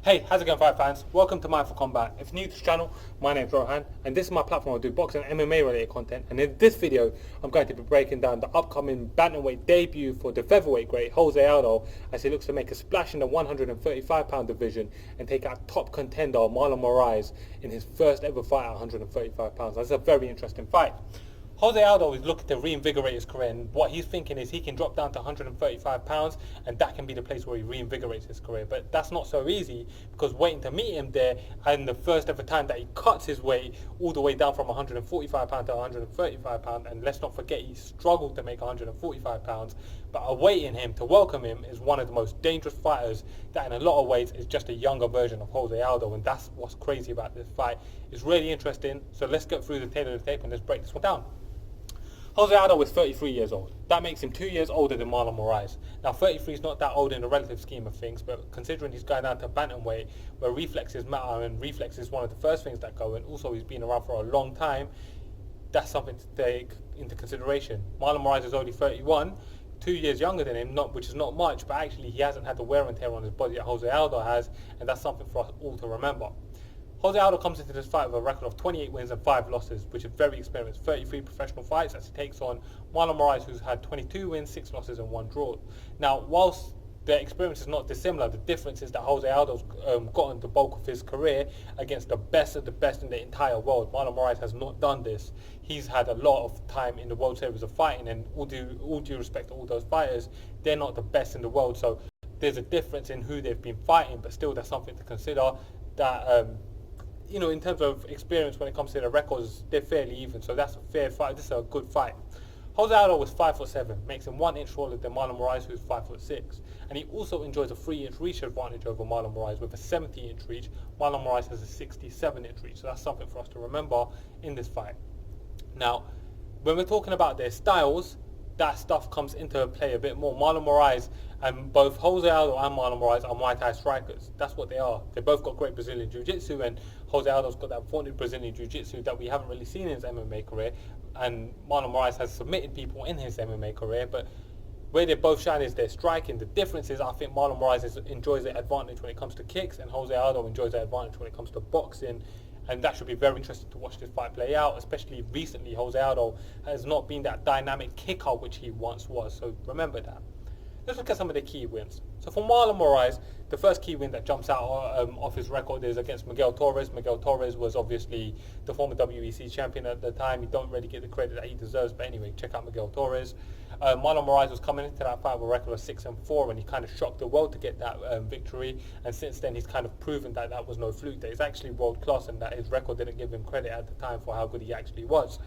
Hey, how's it going, fight fans? Welcome to Mindful Combat. If you're new to this channel, my name's Rohan, and this is my platform. I do boxing and MMA related content, and in this video, I'm going to be breaking down the upcoming bantamweight debut for the featherweight great Jose Aldo, as he looks to make a splash in the 135-pound division and take out top contender Marlon Moraes in his first ever fight at 135 pounds. That's a very interesting fight. Jose Aldo is looking to reinvigorate his career, and what he's thinking is he can drop down to 135 pounds and that can be the place where he reinvigorates his career. But that's not so easy, because waiting to meet him there, and the first ever time that he cuts his weight all the way down from 145 pounds to 135 pounds, and let's not forget he struggled to make 145 pounds, but awaiting him to welcome him is one of the most dangerous fighters that in a lot of ways is just a younger version of Jose Aldo, and that's what's crazy about this fight. It's really interesting, so let's get through the tail of the tape and let's break this one down. Jose Aldo is 33 years old. That makes him 2 years older than Marlon Moraes. Now 33 is not that old in the relative scheme of things, but considering he's going down to bantamweight where reflexes matter, and reflex is one of the first things that go, and also he's been around for a long time, that's something to take into consideration. Marlon Moraes is only 31, 2 years younger than him, which is not much, but actually he hasn't had the wear and tear on his body that Jose Aldo has, and that's something for us all to remember. Jose Aldo comes into this fight with a record of 28 wins and 5 losses, which is very experienced. 33 professional fights as he takes on Marlon Moraes, who's had 22 wins, 6 losses and 1 draw. Now, whilst the experience is not dissimilar, the difference is that Jose Aldo's gotten the bulk of his career against the best of the best in the entire world. Marlon Moraes has not done this. He's had a lot of time in the World Series of Fighting, and all due respect to all those fighters, they're not the best in the world. So there's a difference in who they've been fighting, but still that's something to consider, that you know, in terms of experience when it comes to the records, they're fairly even, so that's a fair fight. This is a good fight. Jose Aldo was 5'7", makes him 1 inch taller than Marlon Moraes, who's 5'6", and he also enjoys a 3-inch reach advantage over Marlon Moraes with a 70-inch reach. Marlon Moraes has a 67-inch reach, so that's something for us to remember in this fight. Now, when we're talking about their styles, that stuff comes into play a bit more. Marlon Moraes, and both Jose Aldo and Marlon Moraes are Muay Thai strikers. That's what they are. They both got great Brazilian Jiu-Jitsu, and Jose Aldo's got that vaunted Brazilian Jiu-Jitsu that we haven't really seen in his MMA career, and Marlon Moraes has submitted people in his MMA career, but where they both shine is their striking. The difference is I think Marlon Moraes enjoys the advantage when it comes to kicks, and Jose Aldo enjoys the advantage when it comes to boxing. And that should be very interesting to watch this fight play out, especially recently. Jose Aldo has not been that dynamic kicker which he once was, so remember that. Let's look at some of the key wins. So for Marlon Moraes, the first key win that jumps out off his record is against Miguel Torres. Miguel Torres was obviously the former WEC champion at the time. He don't really get the credit that he deserves, but anyway, check out Miguel Torres. Marlon Moraes was coming into that fight with a record of 6-4, and he kind of shocked the world to get that victory. And since then, he's kind of proven that that was no fluke, that he's actually world class, and that his record didn't give him credit at the time for how good he actually was.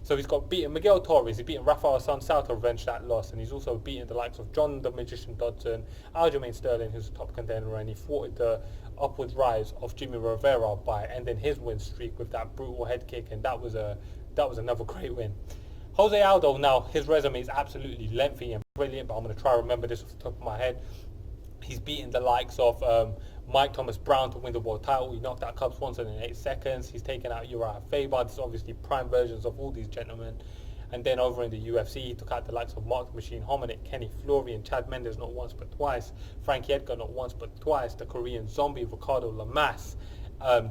So he's got beaten Miguel Torres, he's beaten Rafael Sunsao to revenge that loss, and he's also beaten the likes of John the Magician Dodson, Aljamain Sterling, who's a top contender, and he thwarted the upward rise of Jimmy Rivera by ending his win streak with that brutal head kick, and that was another great win. Jose Aldo, now his resume is absolutely lengthy and brilliant, but I'm going to try to remember this off the top of my head. He's beaten the likes of Mike Thomas Brown to win the world title. He knocked out Cub Swanson in 8 seconds. He's taken out Uriah Faber. This is obviously prime versions of all these gentlemen. And then over in the UFC, he took out the likes of Mark the Machine Hominick, Kenny Florian, Chad Mendes not once but twice, Frankie Edgar not once but twice, the Korean Zombie, Ricardo Lamas,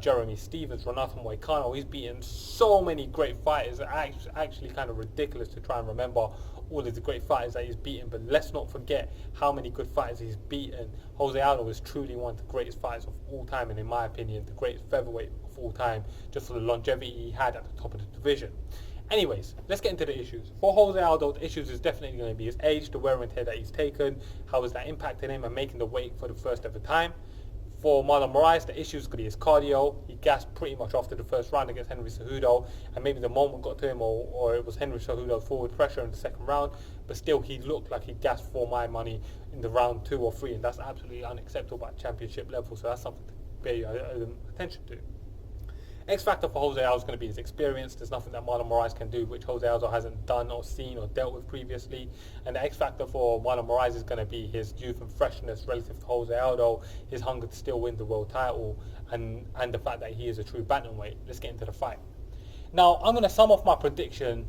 Jeremy Stevens, Renato Moicano. He's beaten so many great fighters. It's actually kind of ridiculous to try and remember all of the great fighters that he's beaten, but let's not forget how many good fighters he's beaten. Jose Aldo is truly one of the greatest fighters of all time, and in my opinion, the greatest featherweight of all time, just for the longevity he had at the top of the division. Anyways, let's get into the issues. For Jose Aldo, the issues is definitely going to be his age, the wear and tear that he's taken, how is that impacting him and making the weight for the first ever time. For Marlon Moraes, the issue is going to be his cardio. He gassed pretty much after the first round against Henry Cejudo, and maybe the moment got to him, or it was Henry Cejudo's forward pressure in the second round, but still he looked like he gassed for my money in the round 2 or 3, and that's absolutely unacceptable at championship level, so that's something to pay attention to. X factor for Jose Aldo is going to be his experience. There's nothing that Marlon Moraes can do which Jose Aldo hasn't done or seen or dealt with previously. And the X factor for Marlon Moraes is going to be his youth and freshness relative to Jose Aldo, his hunger to still win the world title, and the fact that he is a true bantamweight. Let's get into the fight. Now, I'm going to sum off my prediction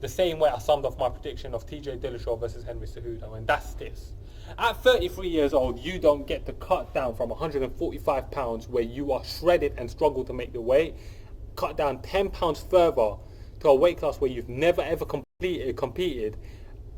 the same way I summed off my prediction of TJ Dillashaw versus Henry Cejudo, and that's this. At 33 years old, you don't get to cut down from 145 pounds where you are shredded and struggle to make the weight, cut down 10 pounds further to a weight class where you've never ever competed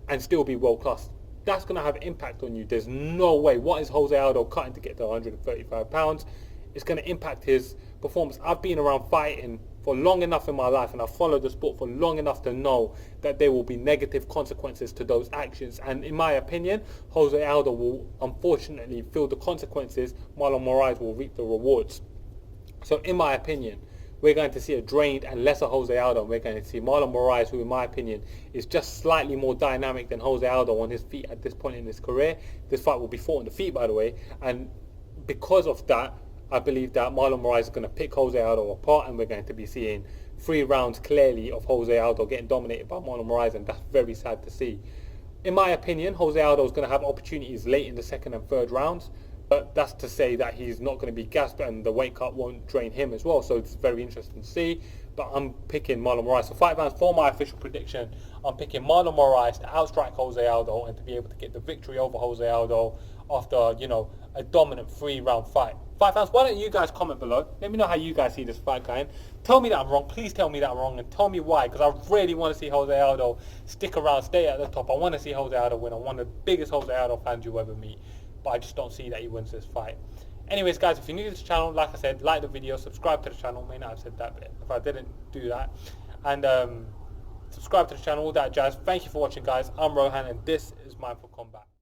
and still be world class. That's going to have impact on you. There's no way. What is Jose Aldo cutting to get to 135 pounds? It's going to impact his performance. I've been around fighting for long enough in my life, and I've followed the sport for long enough to know that there will be negative consequences to those actions. And in my opinion, Jose Aldo will unfortunately feel the consequences. Marlon Moraes will reap the rewards. So in my opinion, we're going to see a drained and lesser Jose Aldo. We're going to see Marlon Moraes, who in my opinion is just slightly more dynamic than Jose Aldo on his feet at this point in his career. This fight will be fought on the feet, by the way. And because of that, I believe that Marlon Moraes is going to pick Jose Aldo apart, and we're going to be seeing 3 rounds clearly of Jose Aldo getting dominated by Marlon Moraes, and that's very sad to see. In my opinion, Jose Aldo is going to have opportunities late in the 2nd and 3rd rounds, but that's to say that he's not going to be gassed and the weight cut won't drain him as well, so it's very interesting to see. But I'm picking Marlon Moraes. So fight fans, for my official prediction, I'm picking Marlon Moraes to outstrike Jose Aldo and to be able to get the victory over Jose Aldo after, you know, a dominant 3-round fight. Fight fans, why don't you guys comment below? Let me know how you guys see this fight going. Tell me that I'm wrong. Please tell me that I'm wrong, and tell me why, because I really want to see Jose Aldo stick around, stay at the top. I want to see Jose Aldo win. I'm one of the biggest Jose Aldo fans you'll ever meet, but I just don't see that he wins this fight. Anyways, guys, if you're new to this channel, like I said, like the video, subscribe to the channel. May not have said that, but if I didn't do that, and subscribe to the channel, all that jazz. Thank you for watching, guys. I'm Rohan, and this is Mindful Combat.